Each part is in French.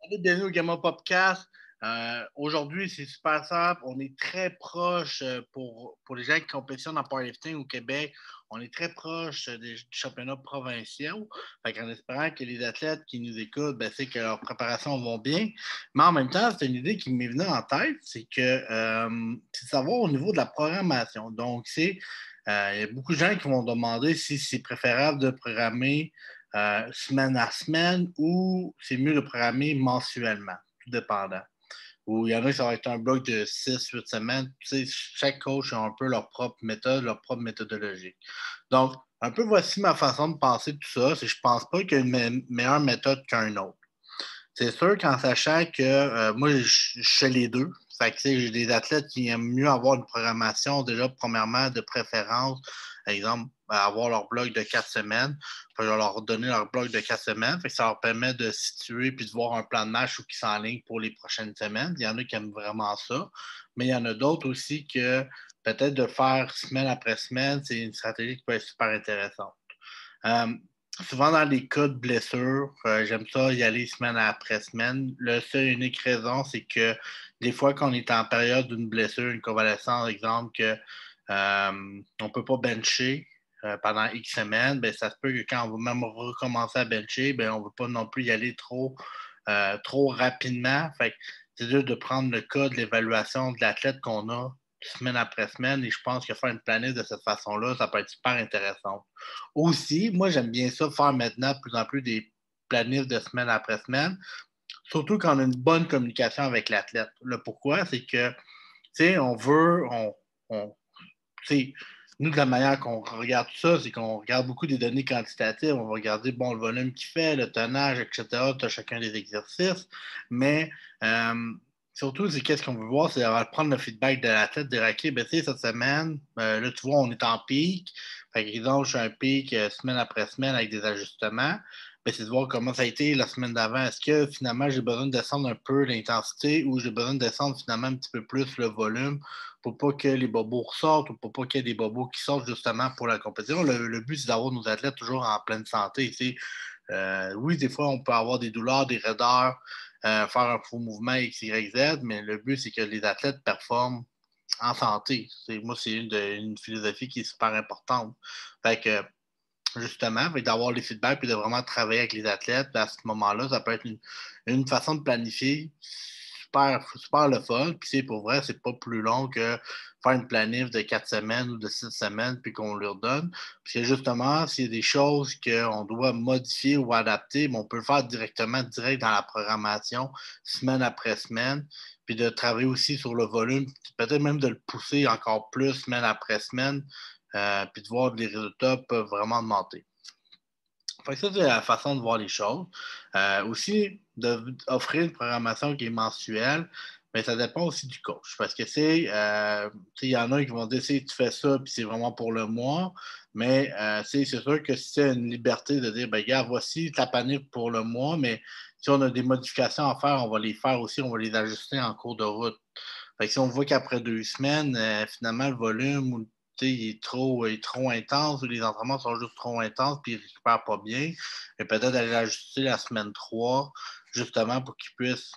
Salut, bienvenue au Gamma Popcast. Aujourd'hui, c'est super simple. On est très proche pour les gens qui compétitionnent en powerlifting au Québec. On est très proche du championnat provincial. Fait qu'en espérant que les athlètes qui nous écoutent, ben, c'est que leurs préparations vont bien. Mais en même temps, c'est une idée qui m'est venue en tête, c'est de savoir au niveau de la programmation. Donc, il y a beaucoup de gens qui vont demander si c'est préférable de programmer semaine à semaine ou c'est mieux de programmer mensuellement, tout dépendant. Ou il y en a qui ça va être un bloc de 6-8 semaines. Tu sais, chaque coach a un peu leur propre méthode, leur propre méthodologie. Donc, un peu voici ma façon de penser tout ça. Je ne pense pas qu'il y a une meilleure méthode qu'un autre. C'est sûr qu'en sachant que moi, je fais les deux. Fait que, j'ai des athlètes qui aiment mieux avoir une programmation, déjà, premièrement, de préférence. Par exemple, avoir leur bloc de 4 semaines. Fait que je vais leur donner leur bloc de 4 semaines. Fait que ça leur permet de situer puis de voir un plan de match où ils s'enlignent pour les prochaines semaines. Il y en a qui aiment vraiment ça. Mais il y en a d'autres aussi que peut-être de faire semaine après semaine, c'est une stratégie qui peut être super intéressante. Euh, Souvent dans les cas de blessure, j'aime ça y aller semaine après semaine. Le seul et unique raison, c'est que des fois, quand on est en période d'une blessure, une convalescence, exemple, que on ne peut pas bencher pendant X semaines, ben, ça se peut que quand on va même recommencer à bencher, ben, on ne veut pas non plus y aller trop rapidement. Fait que c'est dur de prendre le cas de l'évaluation de l'athlète qu'on a semaine après semaine, et je pense que faire une planète de cette façon-là, ça peut être super intéressant. Aussi, moi, j'aime bien ça, faire maintenant de plus en plus des planifs de semaine après semaine, surtout quand on a une bonne communication avec l'athlète. Le pourquoi, c'est que, tu sais, tu sais, nous, de la manière qu'on regarde tout ça, c'est qu'on regarde beaucoup des données quantitatives. On va regarder, bon, le volume qu'il fait, le tonnage, etc. Tu as chacun des exercices. Mais surtout, c'est qu'est-ce qu'on veut voir, c'est prendre le feedback de l'athlète, dire, OK, ben, tu sais, cette semaine, là, tu vois, on est en pic. Par exemple, je suis un pic semaine après semaine avec des ajustements. Ben, c'est de voir comment ça a été la semaine d'avant. Est-ce que finalement, j'ai besoin de descendre un peu l'intensité ou j'ai besoin de descendre finalement un petit peu plus le volume pour pas que les bobos ressortent ou pour pas qu'il y ait des bobos qui sortent justement pour la compétition. Le but, c'est d'avoir nos athlètes toujours en pleine santé. Oui, des fois, on peut avoir des douleurs, des raideurs, faire un faux mouvement X, Y, Z, mais le but, c'est que les athlètes performent en santé. Moi, c'est une philosophie qui est super importante. Fait que, justement, d'avoir les feedbacks et de vraiment travailler avec les athlètes, à ce moment-là, ça peut être une façon de planifier super, super le fun. Puis c'est pour vrai, c'est pas plus long que faire une planif de 4 semaines ou de 6 semaines, puis qu'on leur donne. Puis que justement, s'il y a des choses qu'on doit modifier ou adapter, on peut le faire directement, direct dans la programmation, semaine après semaine. Puis de travailler aussi sur le volume, peut-être même de le pousser encore plus semaine après semaine, puis de voir que les résultats peuvent vraiment augmenter. Fait que ça, c'est la façon de voir les choses. Aussi, d'offrir une programmation qui est mensuelle, mais ça dépend aussi du coach. Parce que il y en a qui vont dire, tu fais ça, puis c'est vraiment pour le mois. Mais c'est sûr que si c'est une liberté de dire, ben, gars, voici ta panique pour le mois, mais si on a des modifications à faire, on va les faire aussi, on va les ajuster en cours de route. Fait que si on voit qu'après 2 semaines, finalement, le volume ou il est trop intense ou les entraînements sont juste trop intenses puis ils ne récupèrent pas bien. Et peut-être aller l'ajuster la semaine 3 justement pour qu'ils puissent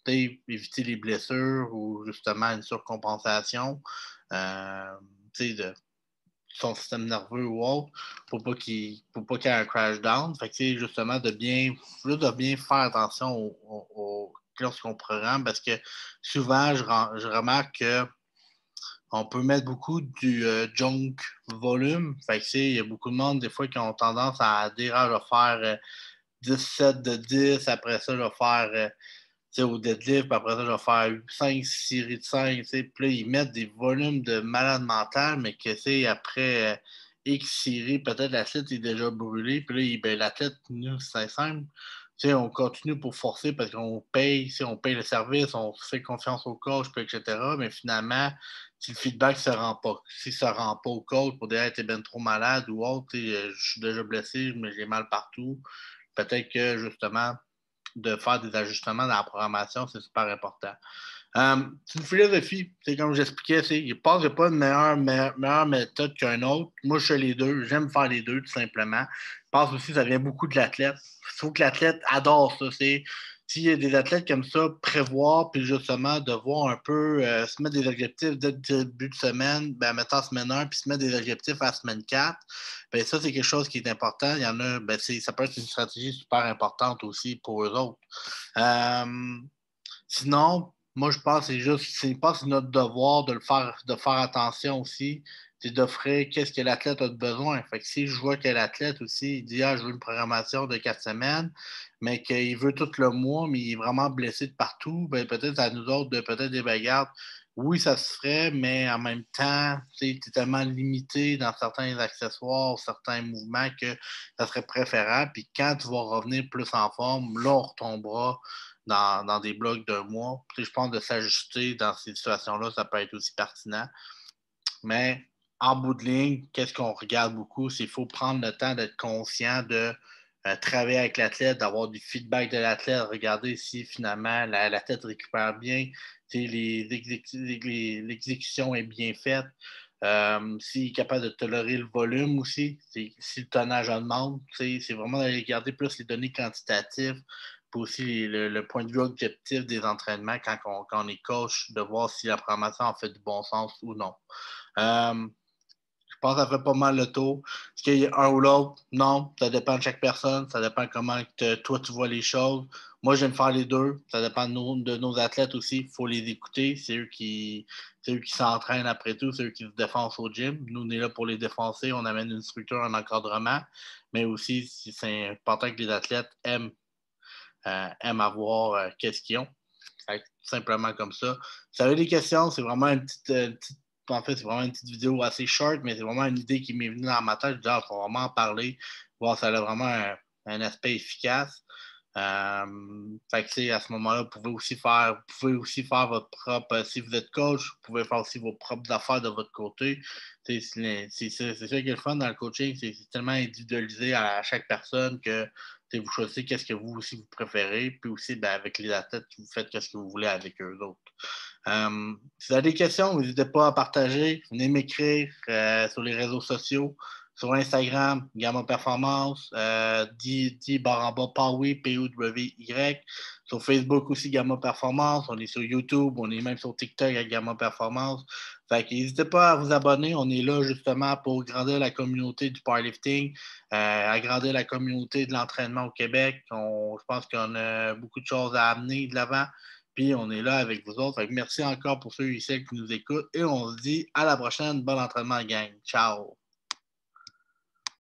éviter les blessures ou justement une surcompensation de son système nerveux ou autre pour pas qu'il y ait un crash down. Fait que justement de bien faire attention lorsqu'on programme parce que souvent je remarque que on peut mettre beaucoup du junk volume. Fait que, il y a beaucoup de monde, des fois, qui ont tendance à dire, je vais faire 10 sets de 10, après ça, je vais faire, au deadlift, puis après ça, je vais faire 5 séries de 5, puis là, ils mettent des volumes de malade mental, mais que, après X séries, peut-être l'athlète est déjà brûlé, puis là, l'athlète, nous, c'est simple. On continue pour forcer parce qu'on paye, on paye le service, on fait confiance au coach, etc. Mais finalement, si le feedback ne se rend pas, si ça ne rend pas au coach pour dire, hey, t'es bien trop malade ou autre, je suis déjà blessé, mais j'ai mal partout, peut-être que justement, de faire des ajustements dans la programmation, c'est super important. C'est une philosophie. C'est comme j'expliquais, je pense qu'il n'y a pas une meilleure méthode qu'un autre. Moi, je fais les deux. J'aime faire les deux, tout simplement. Je pense aussi que ça vient beaucoup de l'athlète. Il faut que l'athlète adore ça. s'il y a des athlètes comme ça, prévoir, puis justement de voir un peu, se mettre des objectifs dès le début de semaine, ben, mettons semaine 1, puis se mettre des objectifs à semaine 4, ben, ça, c'est quelque chose qui est important. Il y en a, ben, ça peut être une stratégie super importante aussi pour eux autres. Sinon, moi, je pense que c'est notre devoir de faire attention aussi, c'est d'offrir qu'est-ce que l'athlète a de besoin. Fait que si je vois que l'athlète aussi, il dit, ah, je veux une programmation de 4 semaines, mais qu'il veut tout le mois, mais il est vraiment blessé de partout, ben, peut-être à nous autres de peut-être des bagarres. Oui, ça se ferait, mais en même temps, tu es tellement limité dans certains accessoires, certains mouvements que ça serait préférable. Puis quand tu vas revenir plus en forme, là, on retombera dans des blocs d'un mois. Puis, je pense de s'ajuster dans ces situations-là, ça peut être aussi pertinent. Mais en bout de ligne, qu'est-ce qu'on regarde beaucoup? C'est qu'il faut prendre le temps d'être conscient de travailler avec l'athlète, d'avoir du feedback de l'athlète, regarder si finalement l'athlète récupère bien, si l'exécution est bien faite, s'il est capable de tolérer le volume aussi, si le tonnage augmente. C'est vraiment d'aller regarder plus les données quantitatives, puis aussi le point de vue objectif des entraînements quand on est coach, de voir si la programmation en fait du bon sens ou non. Je pense que ça fait pas mal le tour. Est-ce qu'il y a un ou l'autre? Non, ça dépend de chaque personne. Ça dépend comment toi tu vois les choses. Moi, j'aime faire les deux. Ça dépend de nos athlètes aussi. Il faut les écouter. C'est eux qui s'entraînent après tout. C'est eux qui se défendent au gym. Nous, on est là pour les défoncer. On amène une structure, un encadrement. Mais aussi, c'est important que les athlètes aiment avoir qu'est-ce qu'ils ont. Simplement comme ça. Si vous avez des questions, c'est vraiment en fait, c'est vraiment une petite vidéo assez short, mais c'est vraiment une idée qui m'est venue dans ma tête. Je dis, il faut vraiment en parler, voir si ça a vraiment un aspect efficace. Fait que, à ce moment-là, vous pouvez aussi faire votre propre, si vous êtes coach, vous pouvez faire aussi vos propres affaires de votre côté. C'est ça qui est le fun dans le coaching, c'est tellement individualisé à chaque personne que vous choisissez qu'est-ce que vous aussi vous préférez, puis aussi ben, avec les athlètes, vous faites qu'est-ce que vous voulez avec eux autres. Si vous avez des questions, n'hésitez pas à partager. Venez m'écrire sur les réseaux sociaux. Sur Instagram, Gamma Performance, D-Baramba Powy, P-O-W-Y. Sur Facebook aussi, Gamma Performance. On est sur YouTube, on est même sur TikTok avec Gamma Performance. Fait que n'hésitez pas à vous abonner. On est là justement pour grandir la communauté du powerlifting, agrandir la communauté de l'entraînement au Québec. Je pense qu'on a beaucoup de choses à amener de l'avant. Puis on est là avec vous autres. Fait que merci encore pour ceux et celles qui nous écoutent. Et on se dit à la prochaine. Bon entraînement, gang. Ciao.